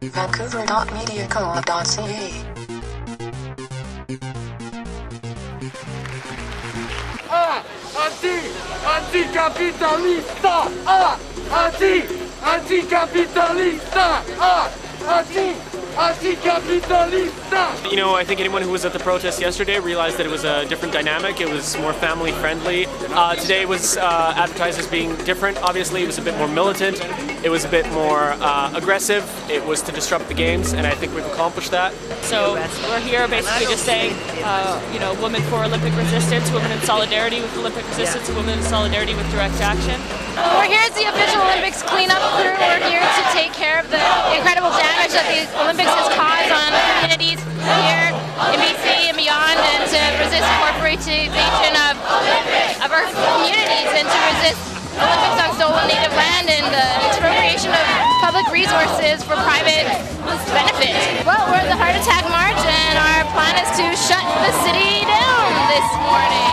Vancouver.mediacoop.ca. Anticapitalista! Anticapitalista! Anticapitalista! You know, I think anyone who was at the protest yesterday realized that it was a different dynamic. It was more family friendly. Today was advertised as being different. Obviously, it was a bit more militant. It was a bit more aggressive. It was to disrupt the games, and I think we've accomplished that. So we're here basically just saying, women for Olympic resistance, women in solidarity with Olympic resistance, women in solidarity with direct action. We're here as the official Olympics cleanup crew. We're here to take care of the incredible damage that the Olympics has caused on communities here in BC and beyond, and to resist corporatization of our communities, and to resist Olympics on stolen native land and the expropriation of public resources for private benefit. Well, we're at the Heart Attack March, and our plan is to shut the city down this morning.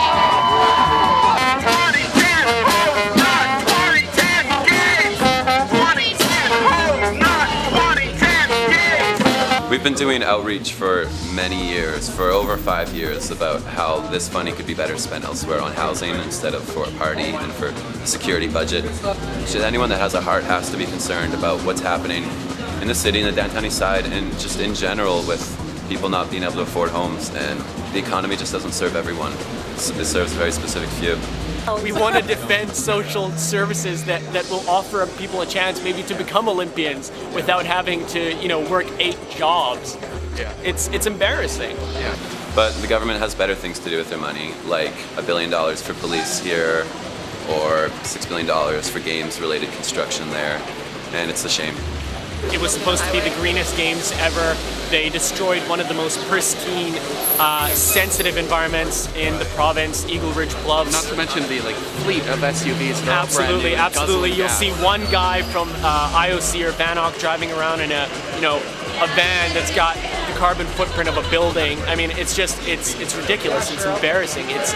We've been doing outreach for many years, for over 5 years, about how this funding could be better spent elsewhere on housing instead of for a party and for a security budget. So anyone that has a heart has to be concerned about what's happening in the city, in the downtown east side, and just in general with people not being able to afford homes, and the economy just doesn't serve everyone. It serves a very specific few. We want to defend social services that will offer people a chance maybe to become Olympians without having to, work 8 jobs. Yeah. It's embarrassing. Yeah. But the government has better things to do with their money, like $1 billion for police here, or $6 billion for games-related construction there, and it's a shame. It was supposed to be the greenest games ever. They destroyed one of the most pristine, sensitive environments in the province, Eagle Ridge Bluffs. Not to mention the fleet of SUVs. Absolutely. You'll see one guy from IOC or Bannock driving around in a van that's got the carbon footprint of a building. I mean, it's ridiculous. It's embarrassing. It's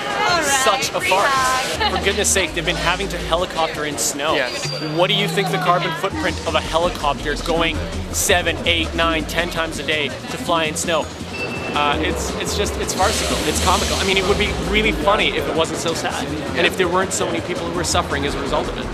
such a farce. For goodness sake, they've been having to helicopter in snow. Yes. What do you think the carbon footprint of a helicopter going 7, 8, 9, 10 times a day to fly in snow? It's farcical. It's comical. I mean, it would be really funny if it wasn't so sad, and if there weren't so many people who were suffering as a result of it.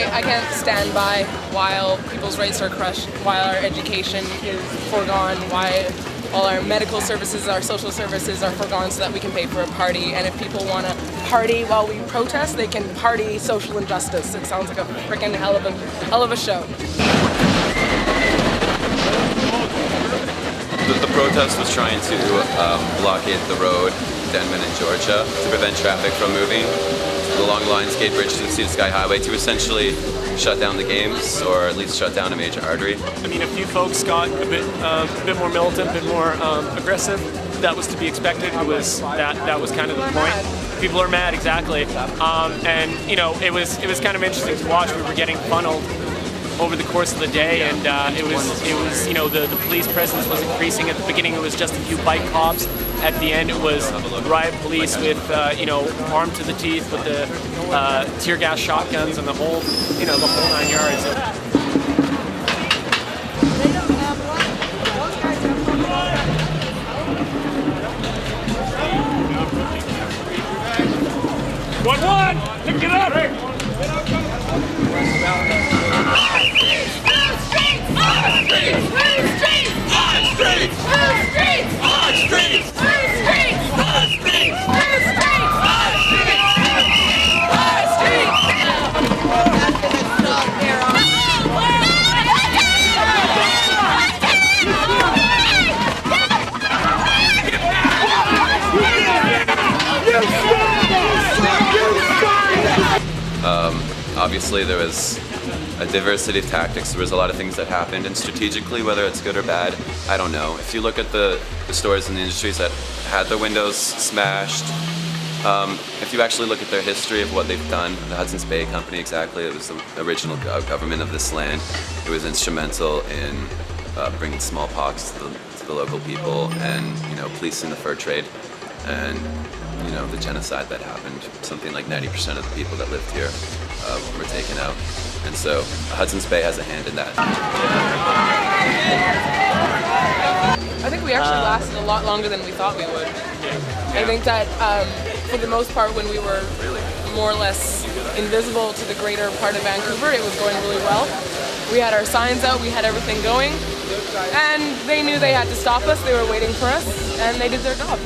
I can't stand by while people's rights are crushed, while our education is foregone, while all our medical services, our social services are foregone so that we can pay for a party. And if people want to party while we protest, they can party social injustice. It sounds like a freaking hell of a show. The protest was trying to blockade the road, Denman and Georgia, to prevent traffic from moving along the Lions Gate Bridge to the Sea to Sky Highway, to essentially shut down the games, or at least shut down a major artery. I mean, a few folks got a bit more militant, a bit more aggressive. That was to be expected. That was kind of the point. People are mad, exactly. And it was kind of interesting to watch. We were getting funneled over the course of the day, and it was the police presence was increasing. At the beginning, it was just a few bike cops. At the end, it was riot police with armed to the teeth with the tear gas shotguns and the whole 9 yards. One, pick it up! Obviously, there was a diversity of tactics. There was a lot of things that happened, and strategically, whether it's good or bad, I don't know. If you look at the stores and the industries that had their windows smashed, If you actually look at their history of what they've done, the Hudson's Bay Company exactly, it was the original government of this land. It was instrumental in bringing smallpox to the local people and, policing the fur trade and, the genocide that happened. Something like 90% of the people that lived here were taken out. And so Hudson's Bay has a hand in that. I think we actually lasted a lot longer than we thought we would. I think that for the most part, when we were more or less invisible to the greater part of Vancouver, it was going really well. We had our signs out, we had everything going, and they knew they had to stop us. They were waiting for us, and they did their job.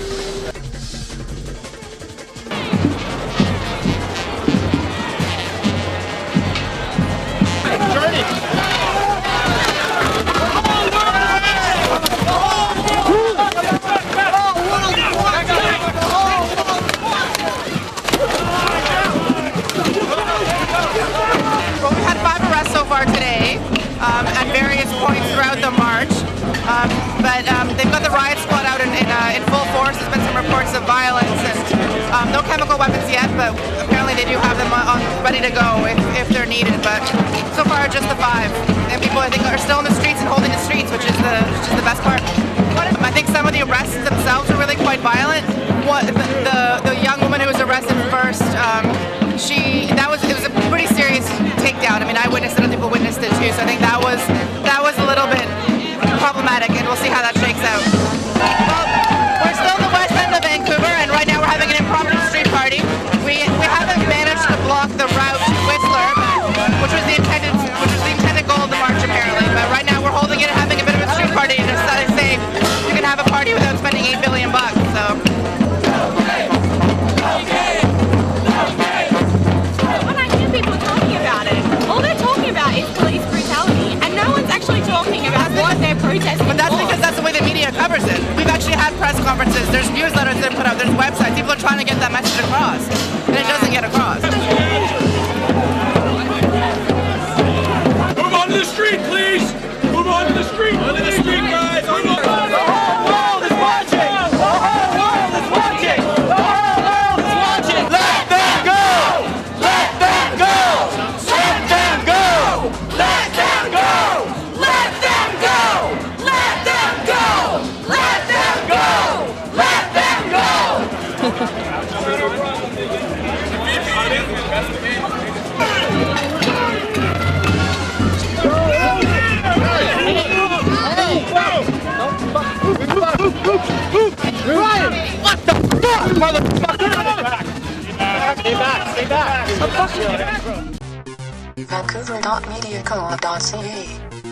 Well, we've had 5 arrests so far today at various points throughout the march. But they've got the riot squad out in full force. There's been some reports of violence and no chemical weapons yet, but apparently they do have them ready to go if they're needed. But so far, just the 5. And people, I think, are still in the streets and holding the streets, which is the best part. I think some of the arrests themselves are really quite violent. The young woman who was arrested first, it was a pretty serious takedown. I mean, I witnessed it, other people witnessed it too. So I think that was a little bit problematic, and we'll see how that shakes out. Well, we're still in the west end of Vancouver, and right now we're having an impromptu street party. We haven't managed to block the route to Whistler, which was the intended goal of the march apparently. But right now we're holding it and having a bit of a street party to say you can have a party without spending $8 billion. So. When I hear people talking about it, all they're talking about is police brutality, and no one's actually talking about what they're protesting. But that's because that's the way the media covers it. We've actually had press conferences, there's newsletters that are put out, there's websites. People are trying to get that message across, and it doesn't get across. Move on to the street, please! Move on to the street! On to the street, guys! Move on! The whole world is watching! The whole world is watching! The whole world is watching! Let them go! Let them go! Let them go! Let them go! Let them go! Let them go! Let them go! Let them go! Ryan! What the fuck, motherfucker? Stay back. Vancouver.mediaco.ca